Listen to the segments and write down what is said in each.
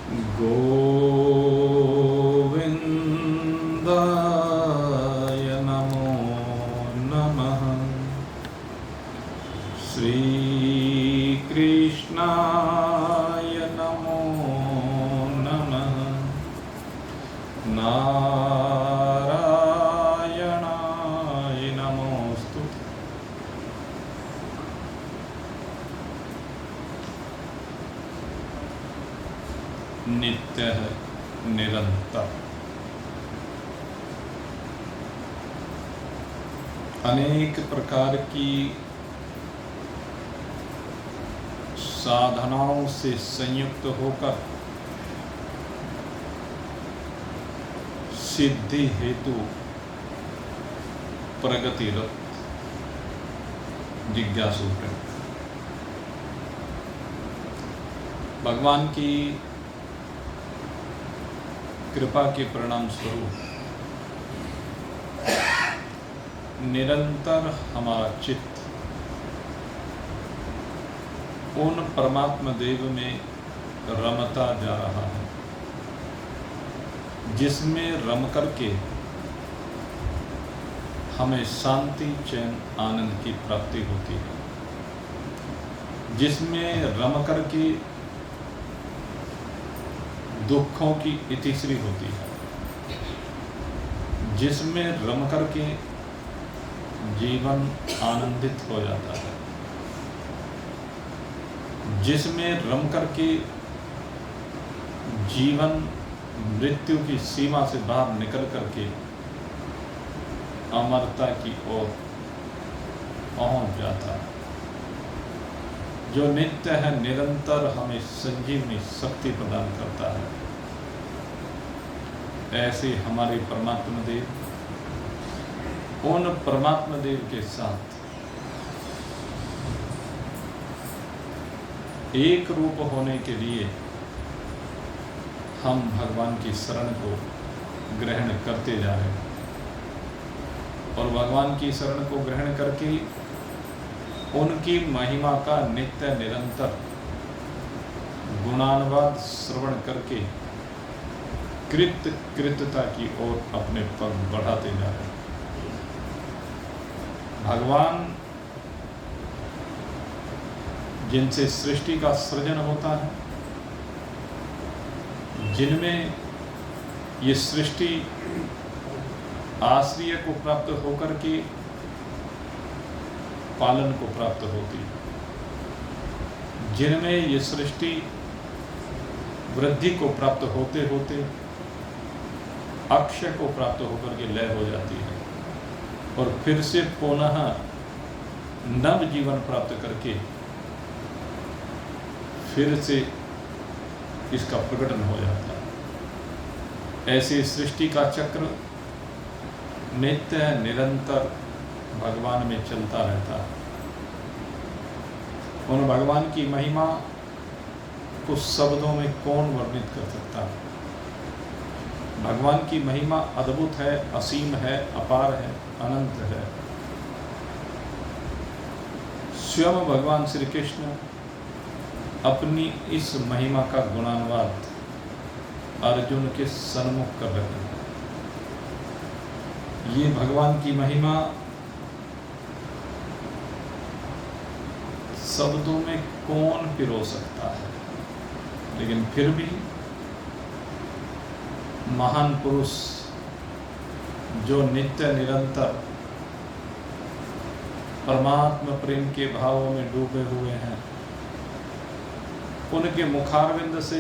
गोविन्दाय नमो नमः। श्रीकृष्णाय नमो नमः। नारायणाय नमोस्तुते। नित्य निरंतर अनेक प्रकार की साधनाओं से संयुक्त होकर सिद्धि हेतु प्रगतिरत जिज्ञासु है। भगवान की कृपा के परिणाम स्वरूप निरंतर हमारा चित्त उन परमात्मा देव में रमता जा रहा है, जिसमें रम करके हमें शांति, चैन, आनंद की प्राप्ति होती है, जिसमें रम करके दुखों की इतिश्री होती है, जिसमें रम करके जीवन आनंदित हो जाता है, जिसमें रम करके जीवन मृत्यु की सीमा से बाहर निकल करके अमरता की ओर पहुंच जाता है, जो नित्य है, निरंतर हमें संजीवनी शक्ति प्रदान करता है। ऐसे हमारे परमात्मा देव उन परमात्मा देव के साथ एक रूप होने के लिए हम भगवान की शरण को ग्रहण करते जा रहे हैं, और भगवान की शरण को ग्रहण करके उनकी महिमा का नित्य निरंतर गुणानुवाद श्रवण करके कृतता की ओर अपने पग बढ़ाते जा रहे हैं। भगवान जिनसे सृष्टि का सृजन होता है, जिनमें ये सृष्टि आश्रय को प्राप्त होकर के पालन को प्राप्त होती है, जिनमें ये सृष्टि वृद्धि को प्राप्त होते होते अक्षय को प्राप्त होकर के लय हो जाती है, और फिर से पुनः नव जीवन प्राप्त करके फिर से इसका प्रकटन हो जाता है। ऐसे सृष्टि का चक्र नित्य निरंतर भगवान में चलता रहता है। उन भगवान की महिमा को शब्दों में कौन वर्णित कर सकता है। भगवान की महिमा अद्भुत है, असीम है, अपार है, अनंत है। स्वयं भगवान श्री कृष्ण अपनी इस महिमा का गुणानुवाद अर्जुन के सन्मुख कर रहे हैं। ये भगवान की महिमा शब्दों में कौन पिरो सकता है, लेकिन फिर भी महान पुरुष जो नित्य निरंतर परमात्मा प्रेम के भावों में डूबे हुए हैं, उनके मुखारविंद से,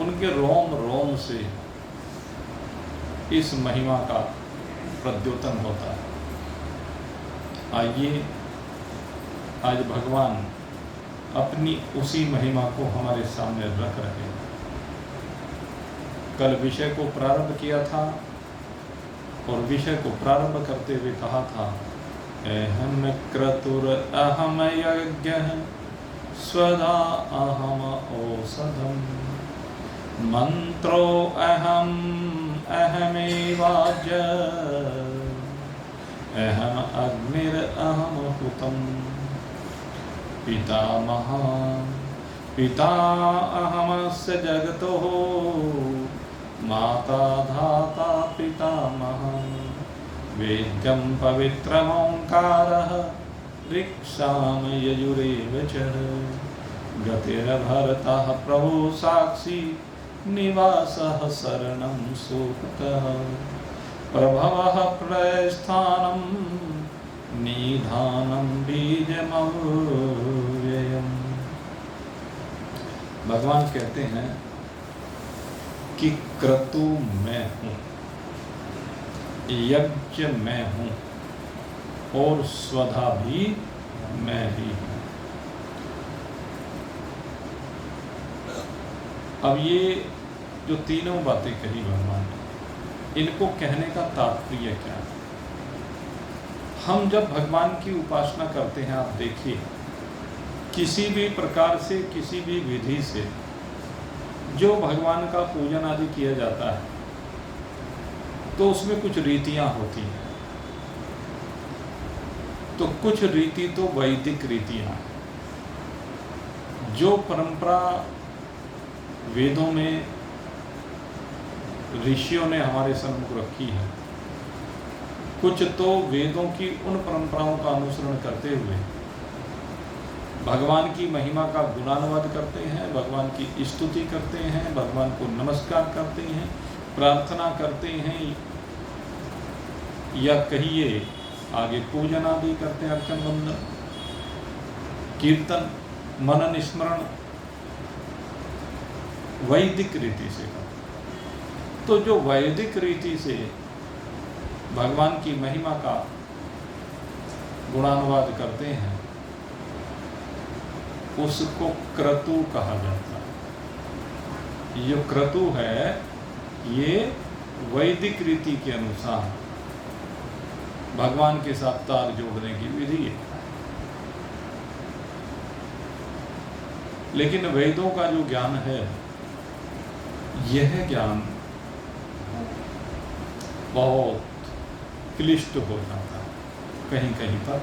उनके रोम रोम से इस महिमा का प्रद्योतन होता है। आइए आज भगवान अपनी उसी महिमा को हमारे सामने रख रहे हैं। कल विषय को प्रारंभ किया था, और विषय को प्रारंभ करते हुए कहा था, अहम क्रतुर अहम यज्ञः स्वधा अहम औषधम मंत्रो अहम अहमेवाज्य अहम अग्निर अहम हुतम पितामह पिता अहमस्य जगतोः माता धाता पितामहः वेद्यं पवित्रमोङ्कारः ऋक्साम यजुरेव च गतिर्भरतः प्रभु साक्षी निवासः शरणं सूक्तः प्रभवः प्रस्थानं निधानं बीजमव्ययम्। भगवान कहते हैं कि क्रतु मैं हूँ, यज्ञ मैं हूँ और स्वधा भी मैं ही हूँ। अब ये जो तीनों बातें कही भगवान ने, इनको कहने का तात्पर्य क्या है? हम जब भगवान की उपासना करते हैं, आप देखिए किसी भी प्रकार से, किसी भी विधि से जो भगवान का पूजन आदि किया जाता है तो उसमें कुछ रीतियां होती हैं। तो कुछ रीति तो वैदिक रीतियां हैं, जो परंपरा वेदों में ऋषियों ने हमारे सम्मुख रखी है। कुछ तो वेदों की उन परंपराओं का अनुसरण करते हुए भगवान की महिमा का गुणानुवाद करते हैं, भगवान की स्तुति करते हैं, भगवान को नमस्कार करते हैं, प्रार्थना करते हैं, या कहिए आगे पूजन आदि करते हैं, अर्चन वंदन कीर्तन मनन स्मरण वैदिक रीति से करते। तो जो वैदिक रीति से भगवान की महिमा का गुणानुवाद करते हैं उसको क्रतु कहा जाता है। ये क्रतु है, ये वैदिक रीति के अनुसार भगवान के साथ तार जोड़ने की विधि है। लेकिन वेदों का जो ज्ञान है, यह ज्ञान बहुत क्लिष्ट हो जाता है कहीं कहीं पर।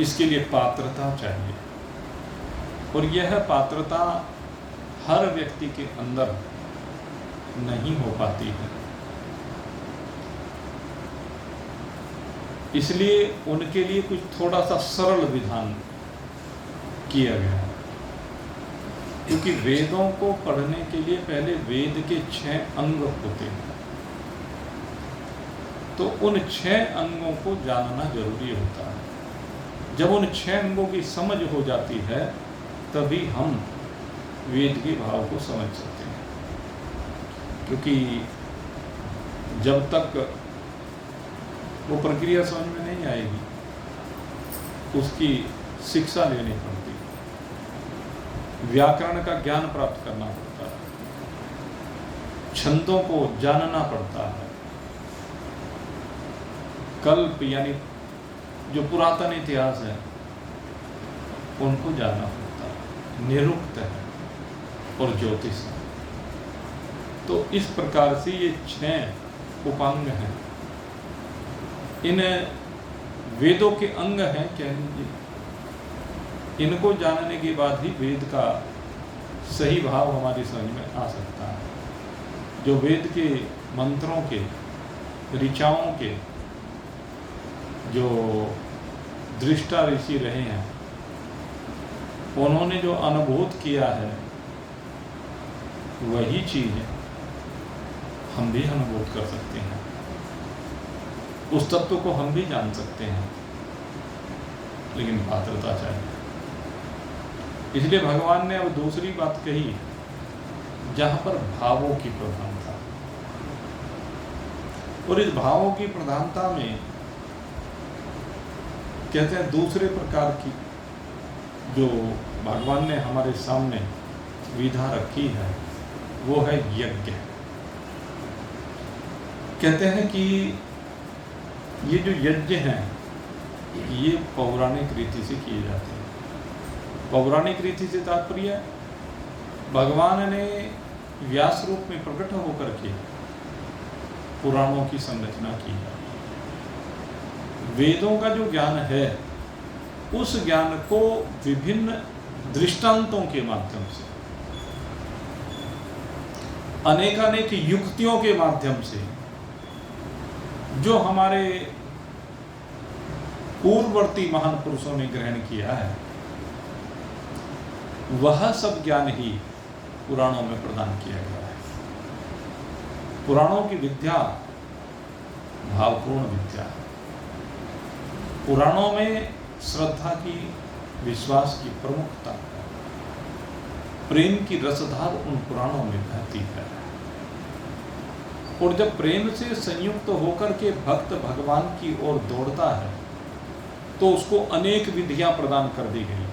इसके लिए पात्रता चाहिए, और यह पात्रता हर व्यक्ति के अंदर नहीं हो पाती है। इसलिए उनके लिए कुछ थोड़ा सा सरल विधान किया गया है, क्योंकि वेदों को पढ़ने के लिए पहले वेद के 6 अंग होते हैं। तो उन 6 अंगों को जानना जरूरी होता है। जब उन 6 अंगों की समझ हो जाती है तभी हम वेद के भाव को समझ सकते हैं। क्योंकि जब तक वो प्रक्रिया समझ में नहीं आएगी, उसकी शिक्षा लेनी पड़ती है, व्याकरण का ज्ञान प्राप्त करना पड़ता है, छंदों को जानना पड़ता है, कल्प यानी जो पुरातन इतिहास है उनको जानना पड़ता है, निरुक्त है और ज्योतिष है। तो इस प्रकार से ये 6 उपांग हैं, इन वेदों के अंग हैं कह लीजिए। इनको जानने के बाद ही वेद का सही भाव हमारी समझ में आ सकता है। जो वेद के मंत्रों के, ऋचाओं के जो दृष्टा ऋषि रहे हैं, उन्होंने जो अनुभूत किया है वही चीज हम भी अनुभूत कर सकते हैं, उस तत्व को हम भी जान सकते हैं, लेकिन पात्रता चाहिए। इसलिए भगवान ने अब दूसरी बात कही जहां पर भावों की प्रधानता, और इस भावों की प्रधानता में कहते हैं दूसरे प्रकार की जो भगवान ने हमारे सामने विधा रखी है वो है यज्ञ। कहते हैं कि ये जो यज्ञ हैं ये पौराणिक रीति से किए जाते हैं। पौराणिक रीति से तात्पर्य भगवान ने व्यास रूप में प्रकट होकर के पुराणों की संरचना की है। वेदों का जो ज्ञान है उस ज्ञान को विभिन्न दृष्टांतों के माध्यम से, अनेकानेक युक्तियों के माध्यम से, जो हमारे पूर्ववर्ती महान पुरुषों ने ग्रहण किया है, वह सब ज्ञान ही पुराणों में प्रदान किया गया है। पुराणों की विद्या भावपूर्ण विद्या है। पुराणों में श्रद्धा की, विश्वास की प्रमुखता है। प्रेम की रसधार उन पुराणों में बहती है। और जब प्रेम से संयुक्त होकर के भक्त भगवान की ओर दौड़ता है तो उसको अनेक विधियां प्रदान कर दी गई।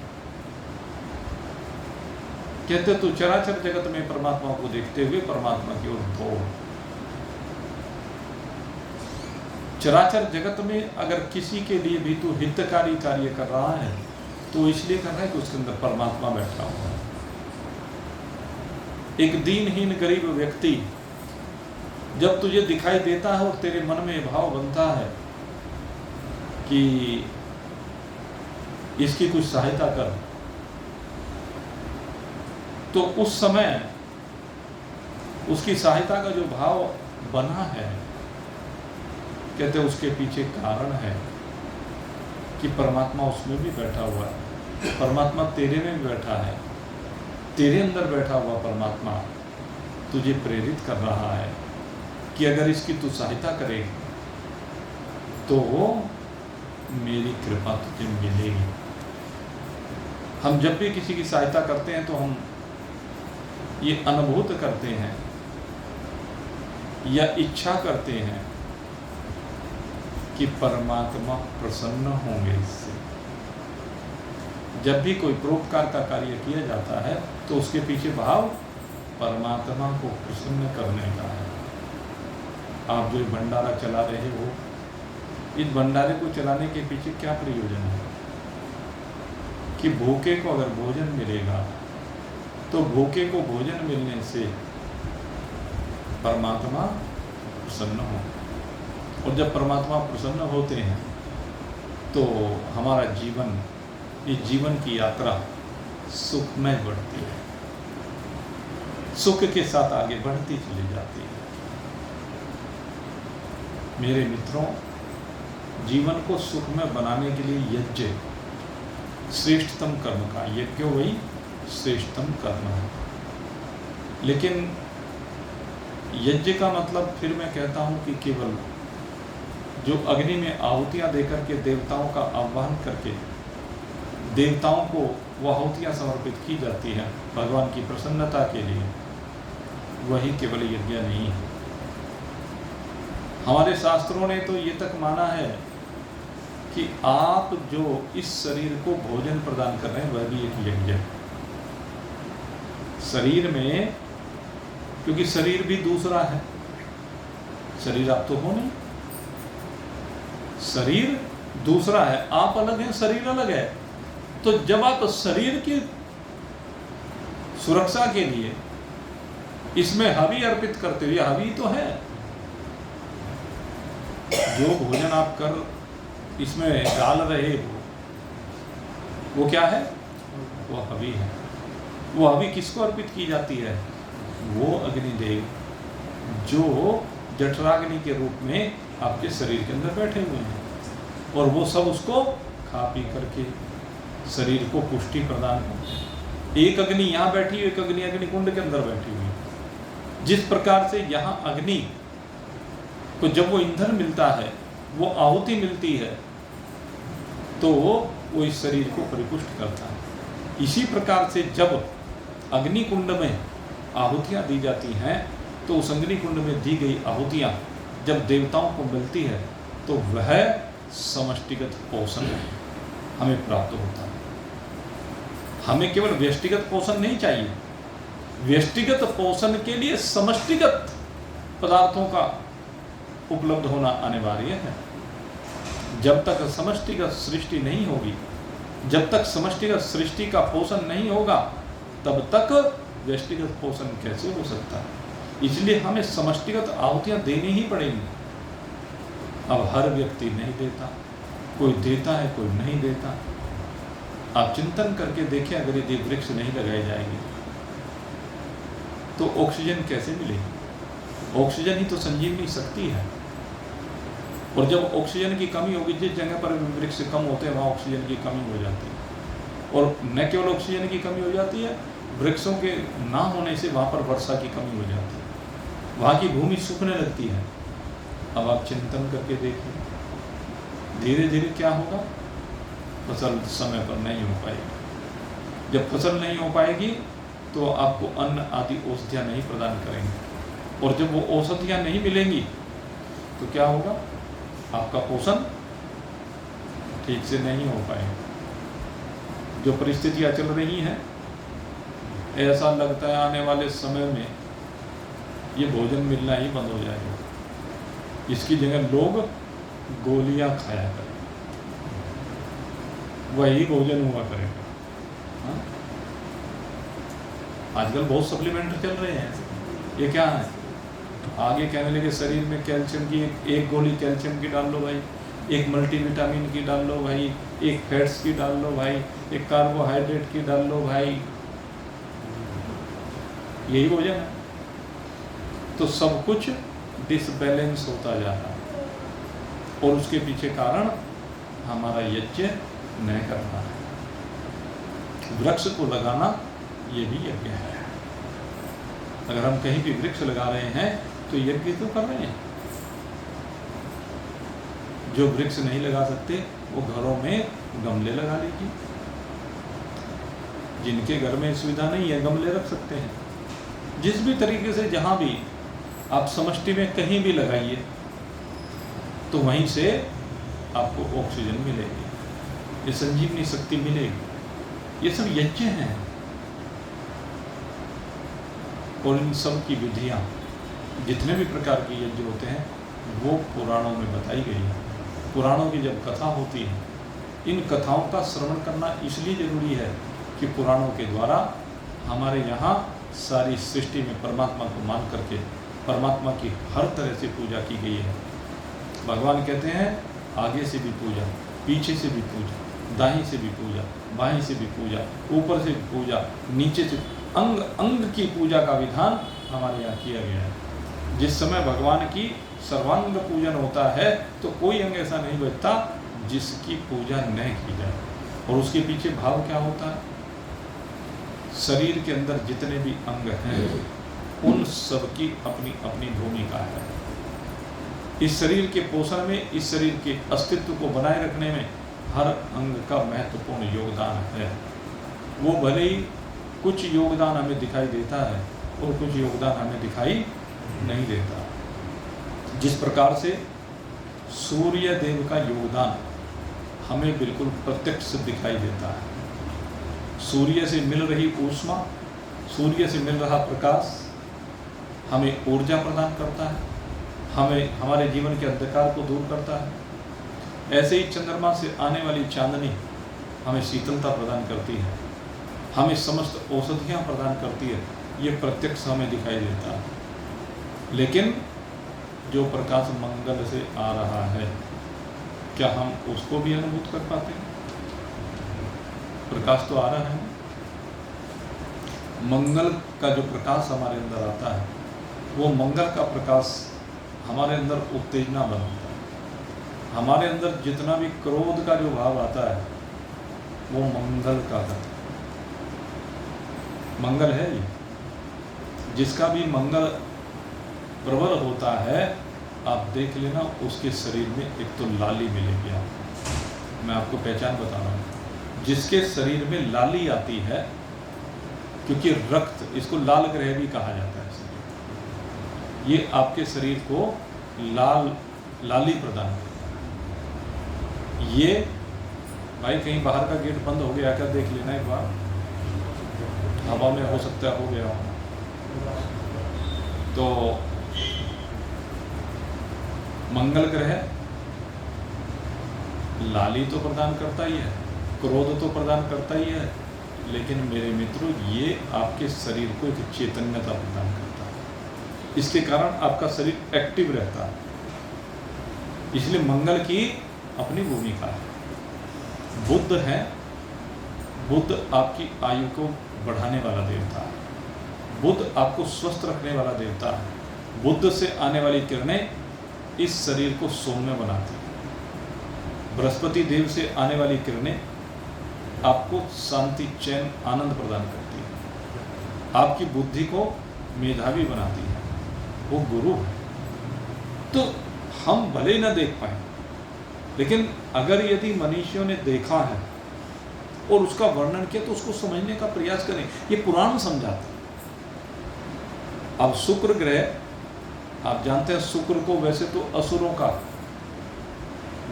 कहते तू चराचर जगत में परमात्मा को देखते हुए परमात्मा की ओर दौड़। चराचर जगत में अगर किसी के लिए भी तू हितकारी कार्य कर रहा है तो इसलिए कर रहा है कि उसके अंदर परमात्मा बैठा हुआ है। एक दीनहीन गरीब व्यक्ति जब तुझे दिखाई देता है और तेरे मन में भाव बनता है कि इसकी कुछ सहायता कर, तो उस समय उसकी सहायता का जो भाव बना है, कहते उसके पीछे कारण है कि परमात्मा उसमें भी बैठा हुआ है। परमात्मा तेरे में भी बैठा है। तेरे अंदर बैठा हुआ परमात्मा तुझे प्रेरित कर रहा है कि अगर इसकी तू सहायता करे तो वो मेरी कृपा तुझे मिलेगी। हम जब भी किसी की सहायता करते हैं तो हम ये अनुभूत करते हैं या इच्छा करते हैं कि परमात्मा प्रसन्न होंगे इससे। जब भी कोई परोपकार का कार्य किया जाता है तो उसके पीछे भाव परमात्मा को प्रसन्न करने का है। आप जो भंडारा चला रहे हो, इस भंडारे को चलाने के पीछे क्या प्रयोजन है कि भूखे को अगर भोजन मिलेगा तो भूखे को भोजन मिलने से परमात्मा प्रसन्न हो। और जब परमात्मा प्रसन्न होते हैं तो हमारा जीवन, इस जीवन की यात्रा सुखमय बढ़ती है, सुख के साथ आगे बढ़ती चली जाती है। मेरे मित्रों, जीवन को सुखमय बनाने के लिए यज्ञ श्रेष्ठतम कर्म का, यज्ञ वही श्रेष्ठतम कर्म है। लेकिन यज्ञ का मतलब फिर मैं कहता हूं कि केवल जो अग्नि में आहुतियां देकर के देवताओं का आह्वान करके देवताओं को वो आहुतियां समर्पित की जाती हैं भगवान की प्रसन्नता के लिए, वही केवल यज्ञ नहीं है। हमारे शास्त्रों ने तो ये तक माना है कि आप जो इस शरीर को भोजन प्रदान कर रहे हैं वह भी एक यज्ञ है। शरीर में, क्योंकि शरीर भी दूसरा है, शरीर आप तो हो नहीं, शरीर दूसरा है, आप अलग हैं, शरीर अलग है। तो जब आप शरीर की सुरक्षा के लिए इसमें हवि अर्पित करते हुए, हवि तो है, जो भोजन आप कर इसमें डाल रहे हो वो क्या है? वो हवि है। वो हवि किसको अर्पित की जाती है? वो अग्निदेव जो जठराग्नि के रूप में आपके शरीर के अंदर बैठे हुए हैं, और वो सब उसको खा पी करके शरीर को पुष्टि प्रदान करते हैं। एक अग्नि यहाँ बैठी हुई, एक अग्नि अग्निकुंड के अंदर बैठी हुई। जिस प्रकार से यहाँ अग्नि को जब वो ईंधन मिलता है, वो आहुति मिलती है, तो वो इस शरीर को परिपुष्ट करता है। इसी प्रकार से जब अग्निकुंड में आहुतियाँ दी जाती हैं तो उस अग्निकुंड में दी गई आहुतियाँ जब देवताओं को मिलती है तो वह समष्टिगत पोषण हमें प्राप्त होता है। हमें केवल व्यष्टिगत पोषण नहीं चाहिए, व्यष्टिगत पोषण के लिए समष्टिगत पदार्थों का उपलब्ध होना अनिवार्य है। जब तक समष्टिगत सृष्टि नहीं होगी, जब तक समष्टिगत सृष्टि का पोषण नहीं होगा, तब तक व्यष्टिगत पोषण कैसे हो सकता है? इसलिए हमें समष्टिगत आहुतियाँ देनी ही पड़ेंगी। अब हर व्यक्ति नहीं देता, कोई देता है, कोई नहीं देता। आप चिंतन करके देखें, अगर यदि वृक्ष नहीं लगाए जाएंगे तो ऑक्सीजन कैसे मिलेगी? ऑक्सीजन ही तो संजीवनी शक्ति है। और जब ऑक्सीजन की कमी होगी, जिस जगह पर वृक्ष कम होते हैं वहाँ ऑक्सीजन की कमी हो जाती है। और न केवल ऑक्सीजन की कमी हो जाती है, वृक्षों के ना होने से वहाँ पर वर्षा की कमी हो जाती है, वहाँ की भूमि सूखने लगती है। अब आप चिंतन करके देखिए, धीरे धीरे क्या होगा, फसल समय पर नहीं हो पाएगी। जब फसल नहीं हो पाएगी तो आपको अन्न आदि औषधियाँ नहीं प्रदान करेंगे, और जब वो औषधियाँ नहीं मिलेंगी तो क्या होगा, आपका पोषण ठीक से नहीं हो पाएगा। जो परिस्थितियाँ चल रही हैं, ऐसा लगता है आने वाले समय में ये भोजन मिलना ही बंद हो जाएगा। इसकी जगह लोग गोलियां खाया करें, वही भोजन हुआ करेगा। हाँ? आजकल बहुत सप्लीमेंट चल रहे हैं, ये क्या है, आगे कहने लगे शरीर में कैल्शियम की एक गोली कैल्शियम की डाल लो भाई, एक मल्टीविटामिन की डाल लो भाई, एक फैट्स की डाल लो भाई, एक कार्बोहाइड्रेट की डाल लो भाई, यही भोजन है। तो सब कुछ डिसबैलेंस होता जा रहा है, और उसके पीछे कारण हमारा यज्ञ न करना है। वृक्ष को लगाना ये भी यज्ञ है। अगर हम कहीं भी वृक्ष लगा रहे हैं तो यज्ञ तो कर रहे हैं। जो वृक्ष नहीं लगा सकते वो घरों में गमले लगा लीजिए। जिनके घर में सुविधा नहीं है, गमले रख सकते हैं। जिस भी तरीके से जहाँ भी आप समष्टि में कहीं भी लगाइए तो वहीं से आपको ऑक्सीजन मिलेगी, ये संजीवनी शक्ति मिलेगी। ये सब यज्ञ हैं, और इन सब की विधियाँ, जितने भी प्रकार के यज्ञ होते हैं वो पुराणों में बताई गई है। पुराणों की जब कथा होती है, इन कथाओं का श्रवण करना इसलिए जरूरी है कि पुराणों के द्वारा हमारे यहाँ सारी सृष्टि में परमात्मा को मान करके परमात्मा की हर तरह से पूजा की गई है। भगवान कहते हैं आगे से भी पूजा, पीछे से भी पूजा, दाहिने से भी पूजा, बाएं से भी पूजा, ऊपर से भी पूजा, नीचे से, अंग अंग की पूजा का विधान हमारे यहाँ किया गया है। जिस समय भगवान की सर्वांग पूजन होता है तो कोई अंग ऐसा नहीं बचता जिसकी पूजा न की जाए। और उसके पीछे भाव क्या होता है, शरीर के अंदर जितने भी अंग हैं उन सब की अपनी अपनी भूमिका है। इस शरीर के पोषण में, इस शरीर के अस्तित्व को बनाए रखने में हर अंग का महत्वपूर्ण योगदान है। वो भले ही कुछ योगदान हमें दिखाई देता है और कुछ योगदान हमें दिखाई नहीं देता। जिस प्रकार से सूर्य देव का योगदान हमें बिल्कुल प्रत्यक्ष दिखाई देता है। सूर्य से मिल रही ऊष्मा, सूर्य से मिल रहा प्रकाश हमें ऊर्जा प्रदान करता है, हमें हमारे जीवन के अंधकार को दूर करता है। ऐसे ही चंद्रमा से आने वाली चांदनी हमें शीतलता प्रदान करती है, हमें समस्त औषधियाँ प्रदान करती है। ये प्रत्यक्ष हमें दिखाई देता है। लेकिन जो प्रकाश मंगल से आ रहा है, क्या हम उसको भी अनुभूत कर पाते हैं? प्रकाश तो आ रहा है, मंगल का जो प्रकाश हमारे अंदर आता है वो मंगल का प्रकाश हमारे अंदर उत्तेजना बनाता है। हमारे अंदर जितना भी क्रोध का जो भाव आता है वो मंगल का है। मंगल है ये, जिसका भी मंगल प्रबल होता है आप देख लेना उसके शरीर में एक तो लाली मिलेगी। आपको मैं आपको पहचान बता रहा हूँ, जिसके शरीर में लाली आती है, क्योंकि रक्त, इसको लाल ग्रह भी कहा जाता है, ये आपके शरीर को लाली प्रदान करता है। ये भाई कहीं बाहर का गेट बंद हो गया क्या, देख लेना एक बार, हवा में हो सकता है हो गया हो। तो मंगल ग्रह लाली तो प्रदान करता ही है, क्रोध तो प्रदान करता ही है, लेकिन मेरे मित्रों ये आपके शरीर को एक चैतन्यता प्रदान करता है। इसके कारण आपका शरीर एक्टिव रहता है। इसलिए मंगल की अपनी भूमिका है। बुध है बुध आपकी आयु को बढ़ाने वाला देवता है, बुध आपको स्वस्थ रखने वाला देवता है। बुध से आने वाली किरणें इस शरीर को सौम्य बनाती है। बृहस्पति देव से आने वाली किरणें आपको शांति, चैन, आनंद प्रदान करती है, आपकी बुद्धि को मेधावी बनाती है, वो गुरु है। तो हम भले ही ना देख पाए, लेकिन अगर यदि मनुष्यों ने देखा है और उसका वर्णन किया तो उसको समझने का प्रयास करें। ये पुराण समझाते हैं। अब शुक्र ग्रह, आप जानते हैं शुक्र को वैसे तो असुरों का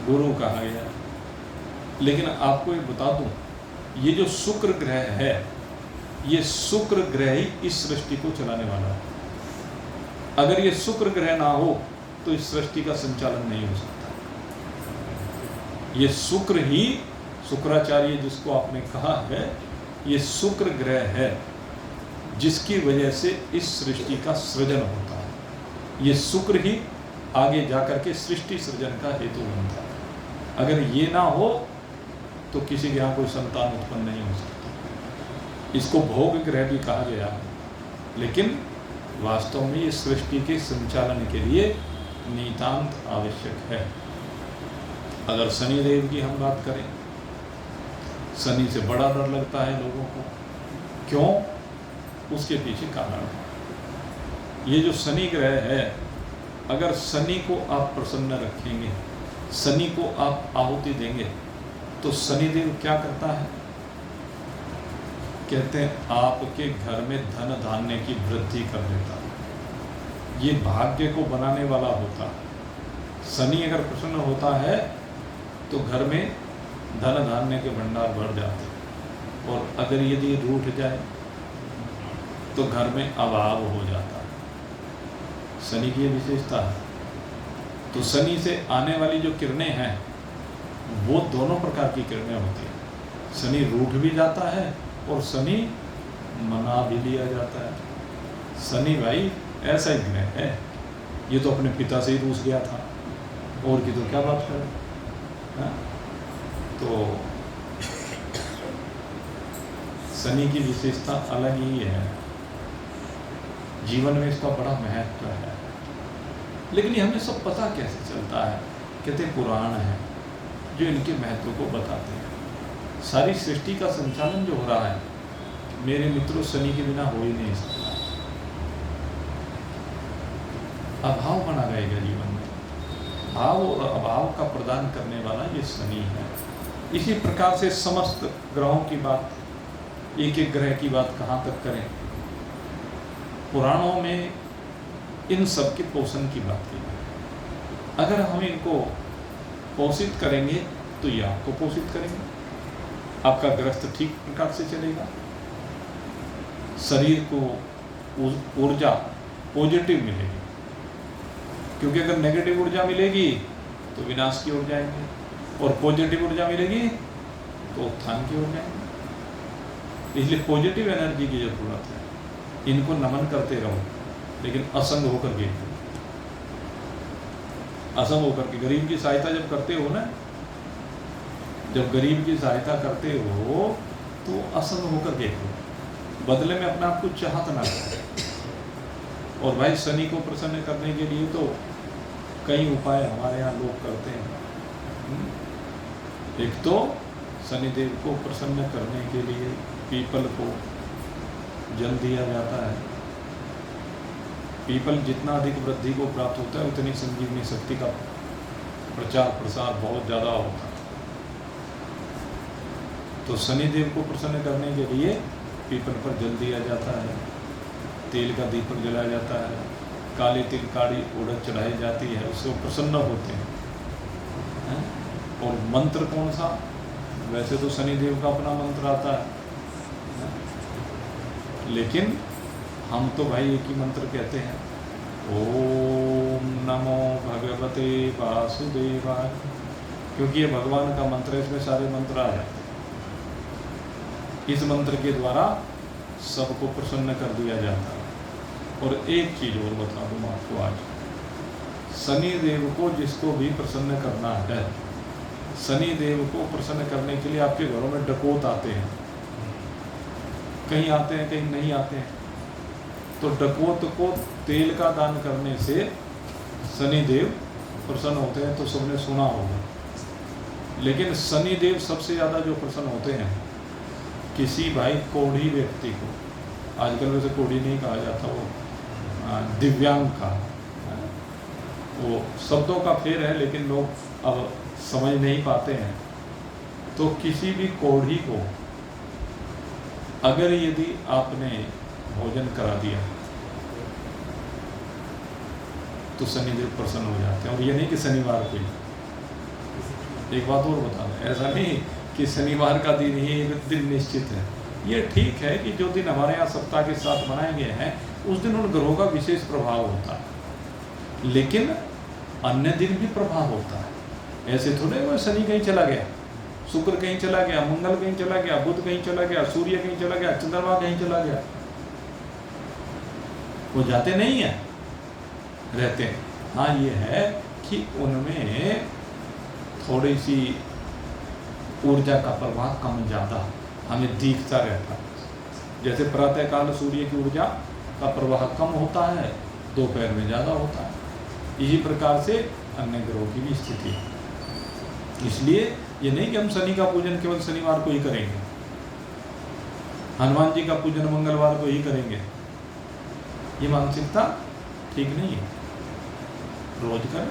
गुरु कहा गया, लेकिन आपको ये बता दूं, ये जो शुक्र ग्रह है, ये शुक्र ग्रह ही इस सृष्टि को चलाने वाला है। अगर ये शुक्र ग्रह ना हो तो इस सृष्टि का संचालन नहीं हो सकता। ये शुक्र ही, शुक्राचार्य जिसको आपने कहा है, ये शुक्र ग्रह है जिसकी वजह से इस सृष्टि का सृजन होता है। ये शुक्र ही आगे जाकर के सृष्टि सृजन का हेतु बनता है। अगर ये ना हो तो किसी के यहाँ कोई संतान उत्पन्न नहीं हो सकता। इसको भोग ग्रह भी कहा गया है, लेकिन वास्तव में ये सृष्टि के संचालन के लिए नितांत आवश्यक है। अगर शनिदेव की हम बात करें, शनि से बड़ा डर लगता है लोगों को। क्यों? उसके पीछे कारण है। ये जो शनि ग्रह है, अगर शनि को आप प्रसन्न रखेंगे, शनि को आप आहुति देंगे, तो शनिदेव क्या करता है? कहते हैं आपके घर में धन धान्य की वृद्धि कर देता है। ये भाग्य को बनाने वाला होता है। शनि अगर प्रसन्न होता है तो घर में धन धान्य के भंडार भर जाते हैं, और अगर यदि रूठ जाए तो घर में अभाव हो जाता है। शनि की विशेषता है। तो शनि से आने वाली जो किरणें हैं वो दोनों प्रकार की किरणें होती हैं। शनि रूठ भी जाता है और शनि मना भी लिया जाता है। शनि भाई ऐसा ही ग्रह है, ये तो अपने पिता से ही रूस गया था, और की तो क्या बात करें। तो शनि की विशेषता अलग ही है, जीवन में इसका बड़ा महत्व है। लेकिन ये हमें सब पता कैसे चलता है? कहते पुराण है जो इनके महत्व को बताते हैं। सारी सृष्टि का संचालन जो हो रहा है, मेरे मित्रों, शनि के बिना हो ही नहीं सकता। अभाव बना रहेगा जीवन में, भाव और अभाव का प्रदान करने वाला ये शनि है। इसी प्रकार से समस्त ग्रहों की बात, एक एक ग्रह की बात कहाँ तक करें? पुराणों में इन सब के पोषण की बात की है। अगर हम इनको पोषित करेंगे तो ये आपको पोषित करेंगे, आपका ग्रस्त ठीक प्रकार से चलेगा, शरीर को ऊर्जा पॉजिटिव मिलेगी। क्योंकि अगर नेगेटिव ऊर्जा मिलेगी तो विनाश की ओर जाएंगे, और पॉजिटिव ऊर्जा मिलेगी तो उत्थान की ओर जाएंगे। इसलिए पॉजिटिव एनर्जी की जरूरत है। इनको नमन करते रहो, लेकिन असंग होकर के, असंग होकर के। गरीब की सहायता जब करते हो ना, जब गरीब की सहायता करते हो तो असंग होकर के हो, बदले में अपना आप को चाहत ना करो। और भाई शनि को प्रसन्न करने के लिए तो कई उपाय हमारे यहाँ लोग करते हैं। एक तो शनिदेव को प्रसन्न करने के लिए पीपल को जल दिया जाता है। पीपल जितना अधिक वृद्धि को प्राप्त होता है, उतनी संजीवनी शक्ति का प्रचार प्रसार बहुत ज़्यादा होता है। तो शनिदेव को प्रसन्न करने के लिए पीपल पर जल दिया जाता है, तेल का दीपक जलाया जाता है, काले तिल काड़ी उड़द चढ़ाई जाती है, उससे वो प्रसन्न होते हैं। और मंत्र कौन सा? वैसे तो शनिदेव का अपना मंत्र आता है, लेकिन हम तो भाई एक ही मंत्र कहते हैं, ओम नमो भगवते वासुदेवाय, क्योंकि ये भगवान का मंत्र है, इसमें सारे मंत्र आ जाते हैं। इस मंत्र के द्वारा सबको प्रसन्न कर दिया जाता है। और एक चीज़ और बता दूँ आपको आज, शनि देव को जिसको भी प्रसन्न करना है, शनि देव को प्रसन्न करने के लिए आपके घरों में डकैत आते हैं, कहीं आते हैं कहीं नहीं आते हैं। तो डकैत को तेल का दान करने से शनिदेव प्रसन्न होते हैं, तो सबने सुना होगा। लेकिन शनिदेव सबसे ज़्यादा जो प्रसन्न होते हैं किसी भाई कोढ़ी व्यक्ति को, आजकल वैसे कोढ़ी नहीं कहा जाता, वो दिव्यांग का, वो शब्दों का फेर है लेकिन लोग अब समझ नहीं पाते हैं। तो किसी भी कोढ़ी को अगर यदि आपने भोजन करा दिया तो शनिदेव प्रसन्न हो जाते हैं। और ये नहीं कि शनिवार को ही, एक बात और बता दें, ऐसा नहीं कि शनिवार का दिन ही एक दिन निश्चित है। ये ठीक है कि जो दिन हमारे यहाँ सप्ताह के साथ मनाए गए हैं उस दिन उन ग्रहों का विशेष प्रभाव होता है, लेकिन अन्य दिन भी प्रभाव होता है। ऐसे थोड़े वो शनि कहीं चला गया, शुक्र कहीं चला गया, मंगल कहीं चला गया, बुध कहीं चला गया, सूर्य कहीं चला गया, चंद्रमा कहीं चला गया, वो जाते नहीं है, रहते हैं। हाँ ये है कि उनमें थोड़ी सी ऊर्जा का प्रवाह कम ज़्यादा हमें दिखता रहता है। जैसे प्रातःकाल सूर्य की ऊर्जा का प्रवाह कम होता है, दोपहर में ज़्यादा होता है। इसी प्रकार से अन्य ग्रहों की भी स्थिति है। इसलिए ये नहीं कि हम शनि का पूजन केवल शनिवार को ही करेंगे, हनुमान जी का पूजन मंगलवार को ही करेंगे, ये मानसिकता ठीक नहीं है। रोज करें,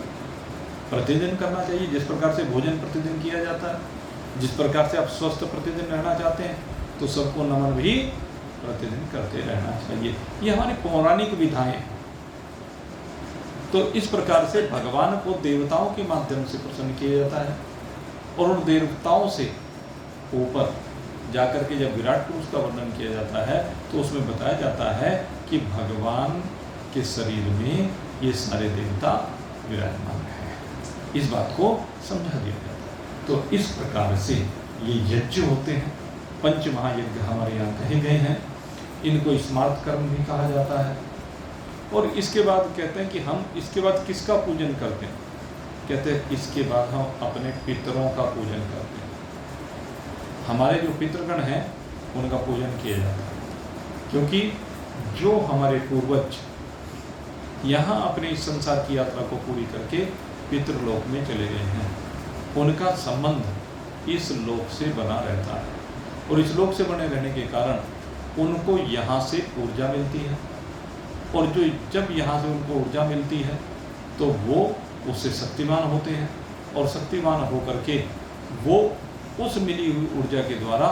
प्रतिदिन करना चाहिए। जिस प्रकार से भोजन प्रतिदिन किया जाता है, जिस प्रकार से आप स्वस्थ प्रतिदिन रहना चाहते हैं, तो सबको नमन भी प्रतिदिन करते रहना चाहिए। ये हमारी पौराणिक विधाएं हैं। तो इस प्रकार से भगवान को देवताओं के माध्यम से प्रसन्न किया जाता है, और उन देवताओं से ऊपर जाकर के जब विराट पुरुष का वर्णन किया जाता है तो उसमें बताया जाता है कि भगवान के शरीर में ये सारे देवता विराजमान हैं। इस बात को समझा दिया जाता है। तो इस प्रकार से ये यज्ञ होते हैं, पंच महायज्ञ हमारे यहाँ कहे गए हैं। इनको स्मार्त कर्म भी कहा जाता है। और इसके बाद कहते हैं कि हम इसके बाद किसका पूजन करते हैं? कहते हैं इसके बाद हम अपने पितरों का पूजन करते हैं। हमारे जो पितृगण हैं उनका पूजन किया जाता है, क्योंकि जो हमारे पूर्वज यहाँ अपने इस संसार की यात्रा को पूरी करके पितृलोक में चले गए हैं, उनका संबंध इस लोक से बना रहता है। और इस लोक से बने रहने के कारण उनको यहाँ से ऊर्जा मिलती है, और जो जब यहाँ से उनको ऊर्जा मिलती है तो वो उससे शक्तिमान होते हैं, और शक्तिमान होकर के वो उस मिली हुई ऊर्जा के द्वारा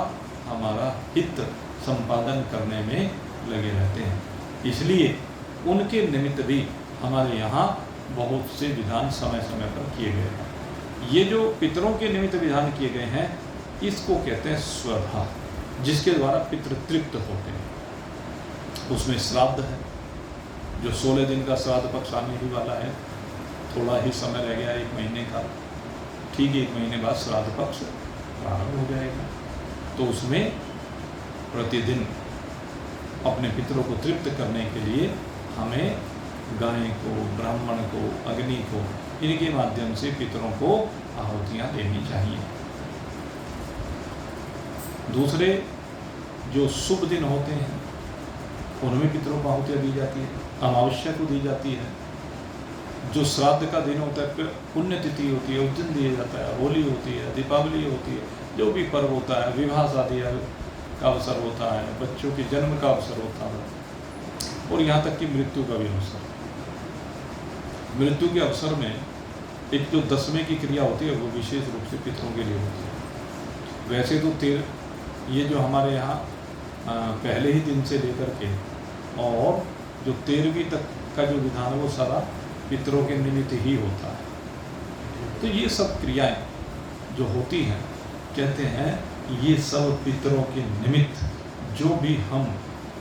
हमारा हित संपादन करने में लगे रहते हैं। इसलिए उनके निमित्त भी हमारे यहाँ बहुत से विधान समय समय पर किए गए हैं। ये जो पितरों के निमित्त विधान किए गए हैं इसको कहते हैं स्वधा, जिसके द्वारा पितृ तृप्त होते हैं। उसमें श्राद्ध है, जो 16 दिन का श्राद्ध पक्ष आने ही वाला है, थोड़ा ही समय रह गया, 1 महीने का। ठीक 1 महीने बाद श्राद्ध पक्ष प्रारंभ हो जाएगा। तो उसमें प्रतिदिन अपने पितरों को तृप्त करने के लिए हमें गाय को, ब्राह्मण को, अग्नि को, इनके माध्यम से पितरों को आहुतियाँ देनी चाहिए। दूसरे जो शुभ दिन होते हैं उनमें पितरों को आहुतियाँ दी जाती है, अमावस्या को दी जाती है। जो श्राद्ध का दिन होता है, पुण्यतिथि होती है, उस दिन दिया जाता है। होली होती है, दीपावली होती है, जो भी पर्व होता है, विवाह शादी का अवसर होता है, बच्चों के जन्म का अवसर होता है, और यहाँ तक कि मृत्यु का भी अवसर। मृत्यु के अवसर में एक जो 10वें की क्रिया होती है वो विशेष रूप से पितरों के लिए होती है। वैसे तो ये जो हमारे यहाँ पहले ही दिन से लेकर के और जो 13वीं तक का जो विधान है वो सारा पितरों के निमित्त ही होता है। तो ये सब क्रियाएं जो होती हैं, कहते हैं ये सब पितरों के निमित्त जो भी हम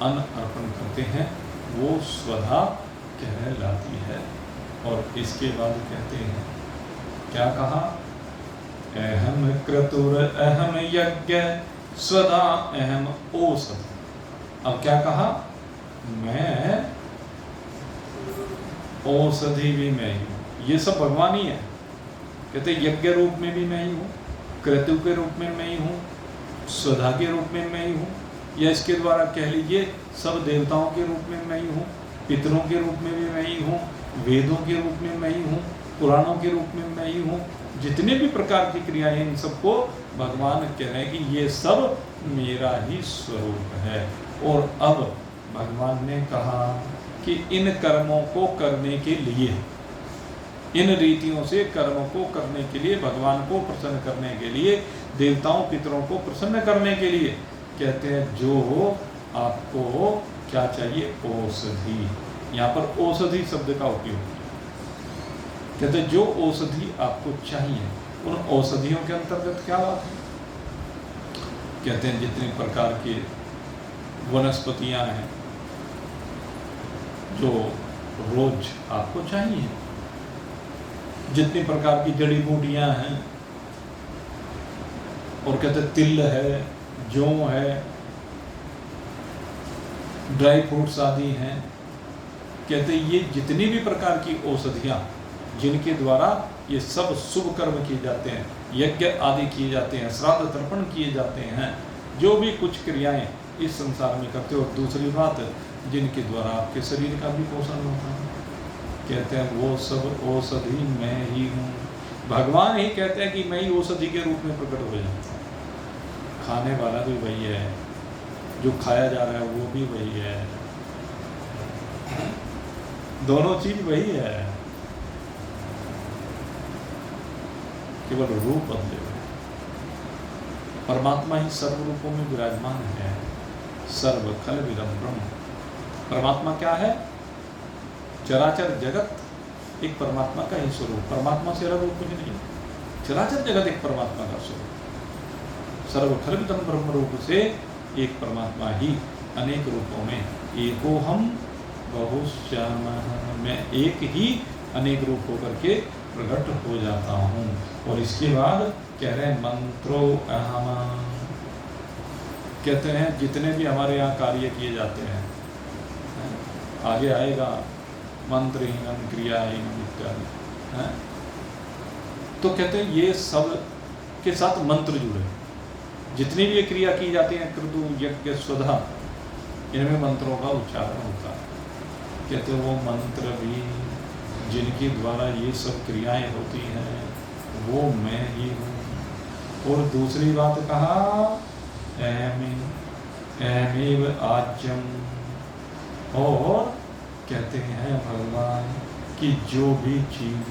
अन्न अर्पण करते हैं वो स्वधा कहलाती है। और इसके बाद कहते हैं, क्या कहा? अहम क्रतुर अहम यज्ञ स्वधा अहम औषध। अब क्या कहा? मैं औषधि भी मैं ही हूँ। ये सब भगवान ही है। कहते यज्ञ रूप में भी मैं ही हूँ, क्रतु के रूप में मैं ही हूँ, स्वधा के रूप में मैं ही हूँ, या इसके द्वारा कह लीजिए सब देवताओं के रूप में मैं ही हूँ, पितरों के रूप में भी मैं ही हूँ, वेदों के रूप में मैं ही हूँ, पुराणों के रूप में मैं ही हूँ। जितने भी प्रकार की क्रियाएं हैं इन सबको भगवान कह रहे हैं कि ये सब मेरा ही स्वरूप है। और अब भगवान ने कहा कि इन कर्मों को करने के लिए, इन रीतियों से कर्मों को करने के लिए, भगवान को प्रसन्न करने के लिए, देवताओं पितरों को प्रसन्न करने के लिए कहते हैं जो आपको क्या चाहिए, औषधि। यहाँ पर औषधि शब्द का उपयोग किया। कहते हैं जो औषधि आपको चाहिए, उन औषधियों के अंतर्गत क्या बात है? कहते हैं जितने प्रकार के वनस्पतियां हैं जो रोज आपको चाहिए, जितनी प्रकार की जड़ी बूटियां हैं, और कहते हैं तिल है, जौ है, ड्राई फ्रूट्स आदि हैं। कहते हैं ये जितनी भी प्रकार की औषधियां जिनके द्वारा ये सब शुभ कर्म किए जाते हैं, यज्ञ आदि किए जाते हैं, श्राद्ध तर्पण किए जाते हैं, जो भी कुछ क्रियाएं इस संसार में करते हो। और दूसरी बात, जिनके द्वारा आपके शरीर का भी पोषण होता है, कहते हैं वो सब औषधि मैं ही हूँ। भगवान ही कहते हैं कि मैं ही औषधि के रूप में प्रकट हो जाता हूँ। खाने वाला भी वही है, जो खाया जा रहा है वो भी वही है, दोनों चीज वही है, केवल रूप बदले हुए। परमात्मा ही सर्व रूपों में विराजमान है। सर्व खल विदम ब्रह्म। परमात्मा क्या है? चराचर जगत एक परमात्मा का ही स्वरूप, परमात्मा से अलग कुछ नहीं। चराचर जगत एक परमात्मा का स्वरूप। सर्व खल विदम ब्रह्म रूप से एक परमात्मा ही अनेक रूपों में एको हम बहुश्यामः, मैं एक ही अनेक रूप होकर के प्रकट हो जाता हूँ। और इसके बाद कह रहे हैं मंत्रो अहम। कहते हैं जितने भी हमारे यहाँ कार्य किए जाते हैं, आगे आएगा मंत्रहीनम क्रियाहीनम इत्यादि, तो कहते हैं ये सब के साथ मंत्र जुड़े। जितनी भी ये क्रिया की जाती है, क्रतु यज्ञ स्वधा, इनमें मंत्रों का उच्चारण होता है। कहते हैं वो मंत्र भी जिनके द्वारा ये सब क्रियाएं होती हैं वो मैं ही हूँ। और दूसरी बात कहा एमेव आज्यम, और कहते हैं भगवान कि जो भी चीज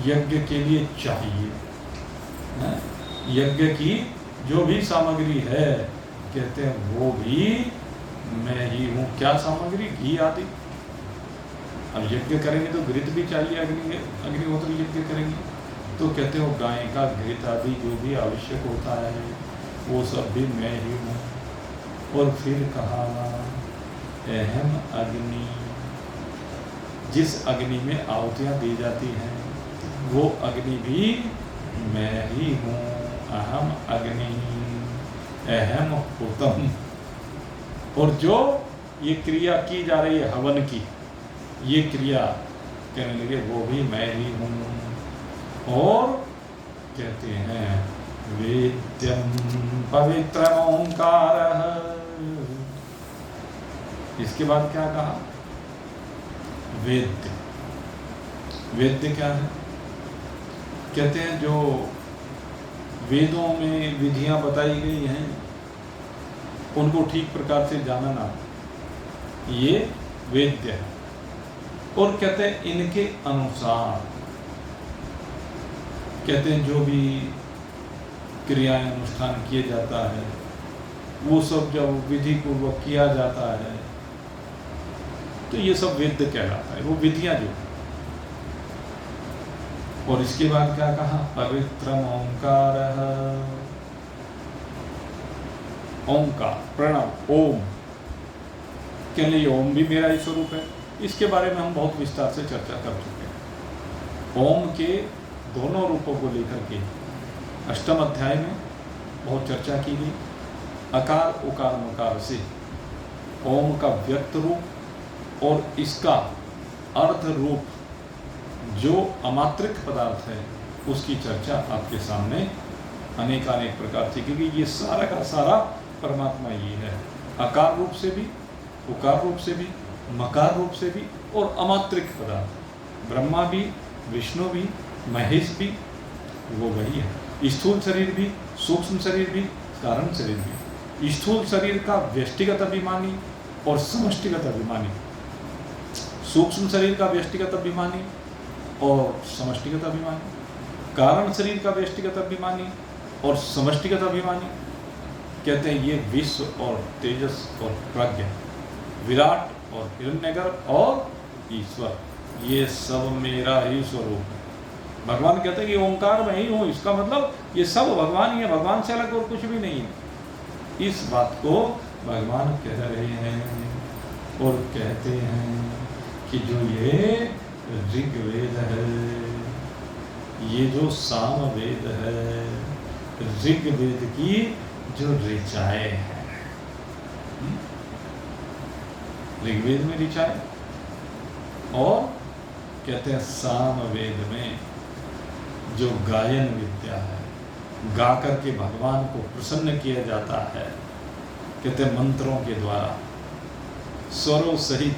यज्ञ के लिए चाहिए, यज्ञ की जो भी सामग्री है, कहते हैं वो भी मैं ही हूँ। क्या सामग्री? घी आदि। अब यज्ञ करेंगे तो घृत भी चाहिए, अग्निहोत्र यज्ञ करेंगे तो कहते हो गाय का घृत आदि जो भी आवश्यक होता है वो सब भी मैं ही हूँ। और फिर कहा अहम अग्नि, जिस अग्नि में आहुतियाँ दी जाती हैं वो अग्नि भी मैं ही हूँ। अहम अग्नि अहम हुतम। और जो ये क्रिया की जा रही है हवन की, ये क्रिया कहने लगे वो भी मैं ही हूँ। और कहते हैं वेद्यम पवित्र ओंकार। इसके बाद क्या कहा? वेद्य। वेद्य क्या है? कहते हैं जो वेदों में विधियां बताई गई हैं उनको ठीक प्रकार से जानना, ये वेद्य है। और कहते हैं इनके अनुसार, कहते हैं जो भी क्रियाएं अनुष्ठान किए जाता है वो सब जब विधि पूर्वक किया जाता है तो ये सब वेद्य कहलाता है, वो विधियां जो। और इसके बाद क्या कहा? पवित्रम ओंकार। ओंकार, प्रणव, ओम के लिए ओम भी मेरा ही स्वरूप है। इसके बारे में हम बहुत विस्तार से चर्चा कर चुके हैं। ओम के दोनों रूपों को लेकर के अष्टम अध्याय में बहुत चर्चा की गई। अकार उकार मकार से ओम का व्यक्त रूप और इसका अर्थ रूप जो अमात्रिक पदार्थ है उसकी चर्चा आपके सामने अनेकानेक प्रकार से, क्योंकि ये सारा का सारा परमात्मा ही है, आकार रूप से भी, उकार रूप से भी, मकार रूप से भी और अमात्रिक पदार्थ। ब्रह्मा भी, विष्णु भी, महेश भी वो वही है। स्थूल शरीर भी, सूक्ष्म शरीर भी, कारण शरीर भी। स्थूल शरीर का व्यष्टिगत अभिमानी और समष्टिगत अभिमानी, सूक्ष्म शरीर का व्यष्टिगत अभिमानी और समष्टिगत अभिमानी, कारण शरीर का व्यष्टिगत अभिमानी और समष्टिगत अभिमानी। कहते हैं ये विश्व और तेजस और प्रज्ञा, विराट और हिरण्यगर्भ और ईश्वर, ये सब मेरा ही स्वरूप है। भगवान कहते हैं कि ओंकार में ही हूँ, इसका मतलब ये सब भगवान ही है, भगवान से अलग और कुछ भी नहीं है। इस बात को भगवान कह रहे हैं और कहते हैं कि जो ये ऋग्वेद है, ये जो सामवेद है, ऋग्वेद की जो ऋचाएं हैं, ऋग्वेद में ऋचाएं और कहते हैं सामवेद में जो गायन विद्या है, गा करके भगवान को प्रसन्न किया जाता है, कहते हैं मंत्रों के द्वारा स्वरों सहित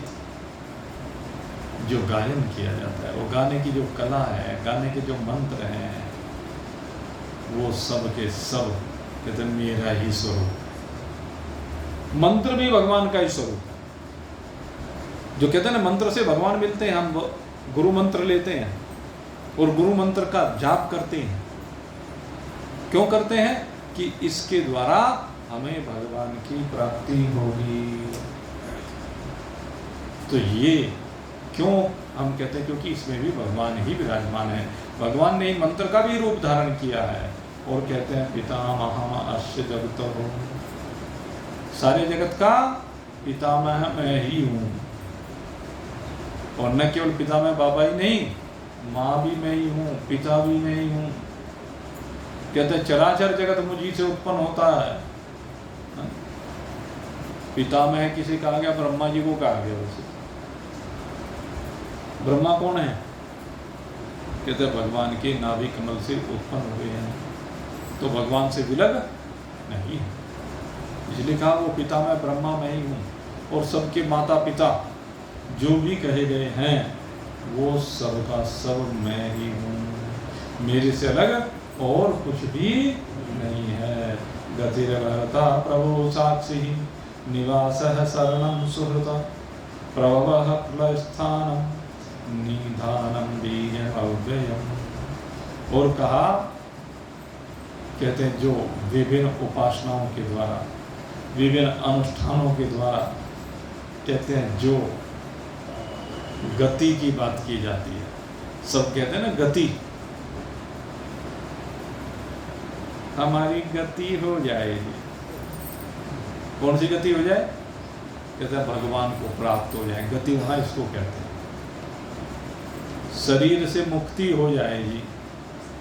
जो गायन किया जाता है, वो गाने की जो कला है, गाने के जो मंत्र हैं, वो सब के सब कहते हैं मेरा ही स्वरूप। मंत्र भी भगवान का ही स्वरूप है। जो कहते हैं ना मंत्र से भगवान मिलते हैं, हम गुरु मंत्र लेते हैं और गुरु मंत्र का जाप करते हैं। क्यों करते हैं? कि इसके द्वारा हमें भगवान की प्राप्ति होगी। तो ये क्यों हम कहते हैं? क्योंकि इसमें भी भगवान ही विराजमान है। भगवान ने मंत्र का भी रूप धारण किया है और कहते हैं पितामह अस्य जगत हो, सारे जगत का पितामह मैं ही हूँ। और न केवल पितामह बाबा ही नहीं, माँ भी मैं ही हूँ, पिता भी मैं ही हूँ। कहते हैं चराचर जगत मुझी से उत्पन्न होता है। पितामह किसे कहा गया? ब्रह्मा जी को कहा गया। वैसे ब्रह्मा कौन है? कहते हैं भगवान के नाभि कमल से उत्पन्न हुए हैं, तो भगवान से विलग नहीं है, इसलिए कहा वो पितामह ब्रह्मा मैं ही हूँ। और सबके माता पिता जो भी कहे गए हैं वो सब का सब मैं ही हूँ, मेरे से अलग और कुछ भी नहीं है। गतिर्भरता प्रभु साक्षी निवासः शरणं सुहृता प्रभवः प्रलयस्थानं निधानं बीजम् अव्ययम्। और कहा कहते हैं जो विभिन्न उपासनाओं के द्वारा, विभिन्न अनुष्ठानों के द्वारा कहते हैं जो गति की बात की जाती है, सब कहते हैं ना गति, हमारी गति हो जाएगी। कौन सी गति हो जाए? कहते हैं भगवान को प्राप्त हो जाए। गति होना इसको कहते हैं। शरीर से मुक्ति हो जाएगी,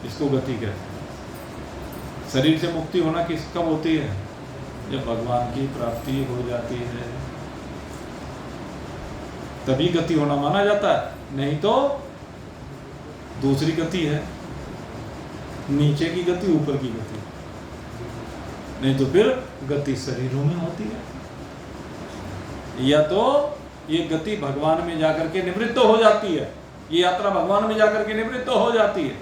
इसको गति कहते हैं। शरीर से मुक्ति होना किस कब होती है? जब भगवान की प्राप्ति हो जाती है, तभी गति होना माना जाता है। नहीं तो दूसरी गति है, नीचे की गति, ऊपर की गति। नहीं तो फिर गति शरीरों में होती है, या तो ये गति भगवान में जाकर के निवृत्त हो जाती है, ये यात्रा भगवान में जाकर के निवृत्त हो जाती है,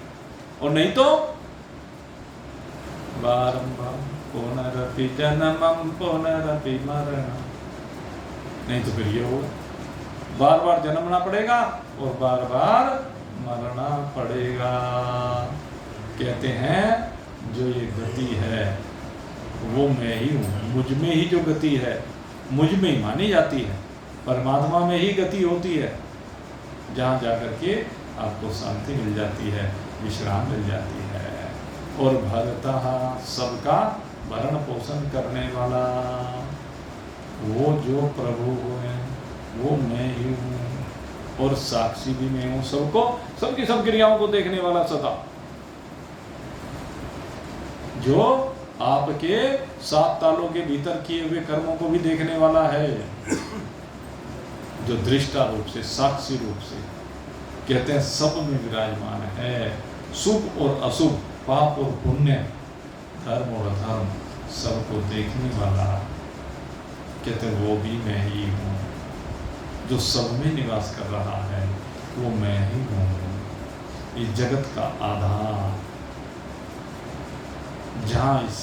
और नहीं तो बारंबार पुनरपि जन्मं पुनरपि मरणं। नहीं तो फिर ये होगा, बार बार जन्मना पड़ेगा और बार बार मरना पड़ेगा। कहते हैं जो ये गति है वो मैं ही हूँ, मुझ में ही जो गति है मुझ में ही मानी जाती है। परमात्मा में ही गति होती है, जहाँ जाकर के आपको शांति मिल जाती है, विश्राम मिल जाती है। और भरतः सबका भरण पोषण करने वाला वो जो प्रभु है वो मैं ही हूँ, और साक्षी भी मैं हूँ, सबको, सबकी सब क्रियाओं को देखने वाला सदा, जो आपके 7 तालों के भीतर किए हुए कर्मों को भी देखने वाला है, जो दृष्टा रूप से, साक्षी रूप से कहते हैं सब में विराजमान है। शुभ और अशुभ, पाप और पुण्य, धर्म और अधर्म, सबको देखने वाला, कहते वो भी मैं ही हूँ। जो सब में निवास कर रहा है वो मैं ही हूँ। ये जगत का आधार, जहाँ इस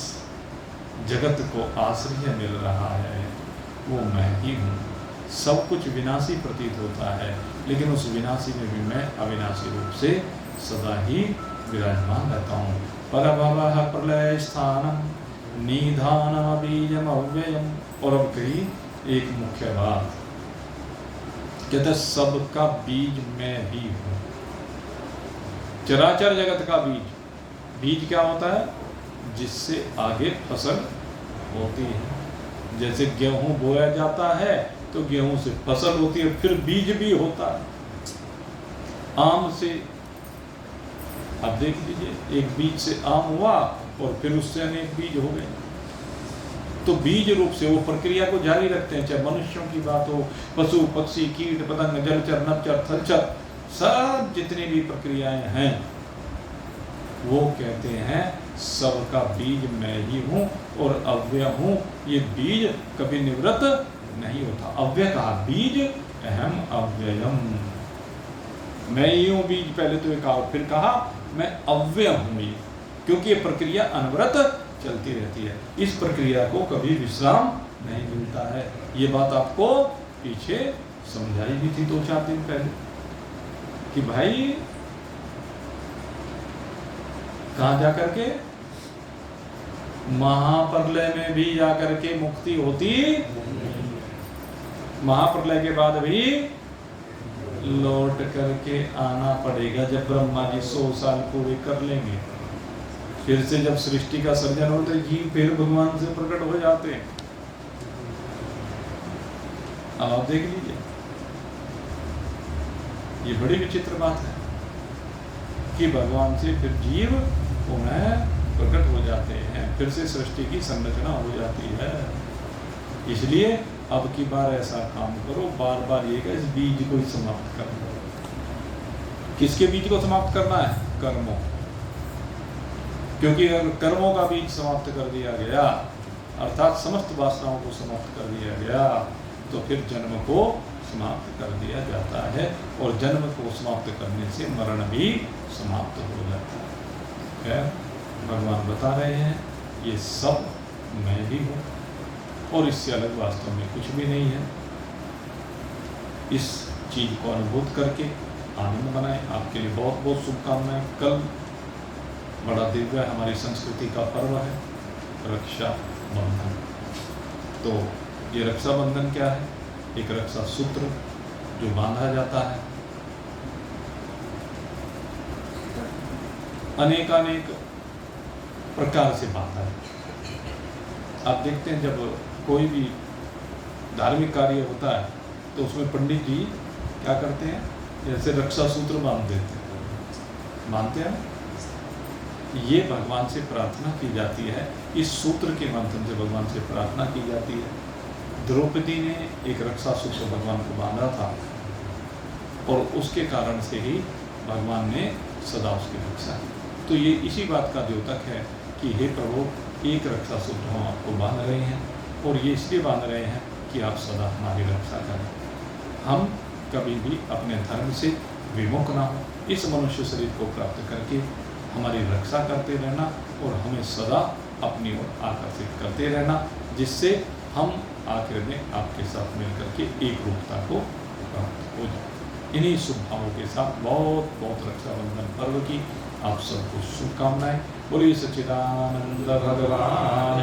जगत को आश्रय मिल रहा है वो मैं ही हूँ। सब कुछ विनाशी प्रतीत होता है, लेकिन उस विनाशी में भी मैं अविनाशी रूप से सदा ही विराजमान रहता हूँ। परभवः प्रलय स्थानम निधानम बीजम अव्ययम। और अब कही एक मुख्य बात, कहते सबका बीज मैं ही हूँ। चराचर जगत का बीज, बीज क्या होता है? जिससे आगे फसल होती है। जैसे गेहूं बोया जाता है तो गेहूं से फसल होती है, फिर बीज भी होता है। आम से आप देख लीजिए, एक बीज से आम हुआ और फिर उससे अनेक बीज हो गए। तो बीज रूप से वो प्रक्रिया को जारी रखते हैं, चाहे मनुष्यों की बात हो, पशु पक्षी कीट पतंग जलचर नभचर थलचर, सब जितनी भी प्रक्रियाएं हैं वो कहते हैं सबका बीज मैं ही हूँ और अव्यय हूँ। ये बीज कभी निवृत्त नहीं होता। अव्यय कहा, बीज अहम अव्ययम, मैं ही हूँ बीज। पहले तो ये कहा, फिर कहा मैं अव्यय हूँ ये, क्योंकि ये प्रक्रिया अनवरत चलती रहती है। इस प्रक्रिया को कभी विश्राम नहीं मिलता है। ये बात आपको पीछे समझाई भी थी 2-4 दिन पहले कि भाई कहाँ जाकर के, महाप्रलय में भी जाकर के मुक्ति होती, महाप्रलय के बाद भी लौट करके आना पड़ेगा। जब ब्रह्मा जी 100 साल पूरे कर लेंगे, फिर से जब सृष्टि का सर्जन होता है, जीव फिर भगवान से प्रकट हो जाते हैं। अब आप देख लीजिए, ये बड़ी विचित्र बात है कि भगवान से फिर जीव पुनः प्रकट हो जाते हैं, फिर से सृष्टि की संरचना हो जाती है। इसलिए अब की बार ऐसा काम करो, बार बार ये इस बीज को ही समाप्त करना। किसके बीज को समाप्त करना है? कर्मों। क्योंकि अगर कर्मों का बीज समाप्त कर दिया गया, अर्थात समस्त वासनाओं को समाप्त कर दिया गया, तो फिर जन्म को समाप्त कर दिया जाता है, और जन्म को समाप्त करने से मरण भी समाप्त हो जाता है। भगवान बता रहे हैं ये सब मैं ही हूँ और इससे अलग वास्तव में कुछ भी नहीं है। इस चीज को अनुभूत करके आनंद बनाएं। आपके लिए बहुत बहुत शुभकामनाएं। कल बड़ा दिव्य हमारी संस्कृति का पर्व है, रक्षा बंधन। तो ये रक्षा बंधन क्या है? एक रक्षा सूत्र जो बांधा जाता है, अनेकानेक प्रकार से बांधा है। आप देखते हैं जब कोई भी धार्मिक कार्य होता है तो उसमें पंडित जी क्या करते हैं? जैसे रक्षा सूत्र बांध देते हैं, मानते हैं। ये भगवान से प्रार्थना की जाती है, इस सूत्र के माध्यम से भगवान से प्रार्थना की जाती है। द्रौपदी ने एक रक्षा सूत्र भगवान को बांधा था और उसके कारण से ही भगवान ने सदा उसकी रक्षा की। तो ये इसी बात का द्योतक है कि हे प्रभु, एक रक्षा सूत्र हम आपको बांध रहे हैं, और ये इसलिए बांध रहे हैं कि आप सदा हमारी रक्षा करें, हम कभी भी अपने धर्म से विमुख ना हो। इस मनुष्य शरीर को प्राप्त करके हमारी रक्षा करते रहना और हमें सदा अपनी ओर आकर्षित करते रहना, जिससे हम आखिर में आपके साथ मिलकर के एक रूपता को प्राप्त हो जाए। इन्हीं शुभ भावों के साथ बहुत बहुत रक्षाबंधन पर्व की आप सबको शुभकामनाएं। बोलिए सच्चिदानंद भगवान